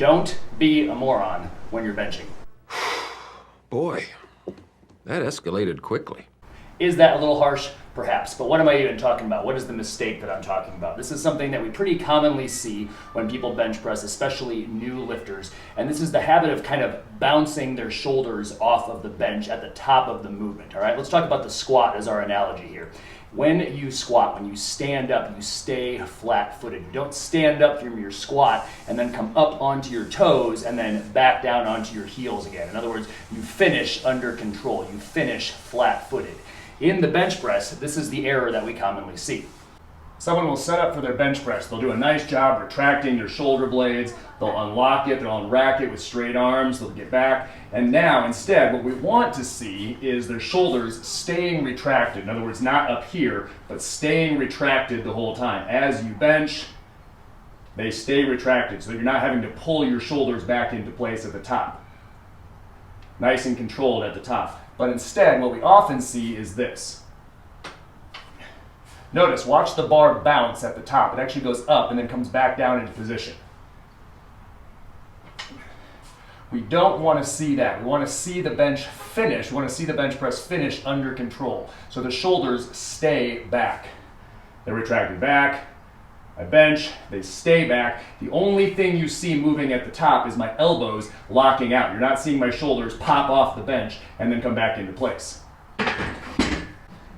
Don't be a moron when you're benching. Boy, that escalated quickly. Is that a little harsh? Perhaps, but what am I even talking about? What is the mistake that I'm talking about? This is something that we pretty commonly see when people bench press, especially new lifters, and this is the habit of kind of bouncing their shoulders off of the bench at the top of the movement. All right, let's talk about the squat as our analogy here. When you squat, when you stand up, you stay flat-footed. You don't stand up from your squat and then come up onto your toes and then back down onto your heels again. In other words, you finish under control. You finish flat-footed. In the bench press, this is the error that we commonly see. Someone will set up for their bench press. They'll do a nice job retracting their shoulder blades. They'll unlock it, they'll unrack it with straight arms, they'll get back. And now, instead, what we want to see is their shoulders staying retracted. In other words, not up here, but staying retracted the whole time. As you bench, they stay retracted, so you're not having to pull your shoulders back into place at the top. Nice and controlled at the top. But instead, what we often see is this. Notice, watch the bar bounce at the top. It actually goes up and then comes back down into position. We don't want to see that. We want to see the bench finish. We want to see the bench press finish under control. So the shoulders stay back. They're retracted back. I bench, they stay back. The only thing you see moving at the top is my elbows locking out. You're not seeing my shoulders pop off the bench and then come back into place.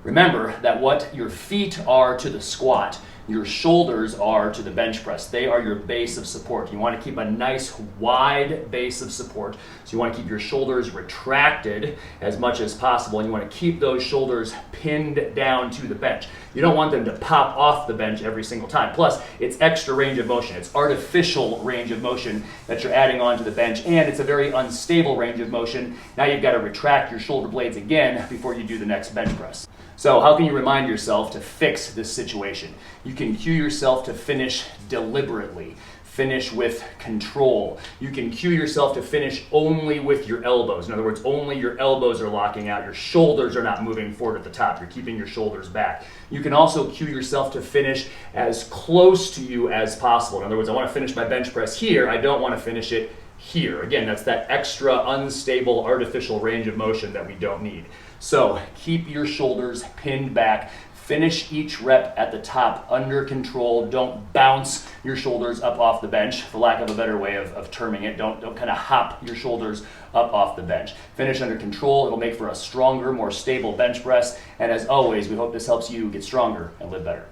Remember that what your feet are to the squat, your shoulders are to the bench press. They are your base of support. You want to keep a nice wide base of support. So you want to keep your shoulders retracted as much as possible, and you want to keep those shoulders pinned down to the bench. You don't want them to pop off the bench every single time. Plus, it's extra range of motion. It's artificial range of motion that you're adding onto the bench, and it's a very unstable range of motion. Now you've got to retract your shoulder blades again before you do the next bench press. So how can you remind yourself to fix this situation? You can cue yourself to finish deliberately, finish with control. You can cue yourself to finish only with your elbows. In other words, only your elbows are locking out. Your shoulders are not moving forward at the top. You're keeping your shoulders back. You can also cue yourself to finish as close to you as possible. In other words, I want to finish my bench press here. I don't want to finish it here. Again, that's that extra unstable artificial range of motion that we don't need. So keep your shoulders pinned back. Finish each rep at the top under control. Don't bounce your shoulders up off the bench, for lack of a better way of terming it. Don't kind of hop your shoulders up off the bench. Finish under control. It'll make for a stronger, more stable bench press. And as always, we hope this helps you get stronger and live better.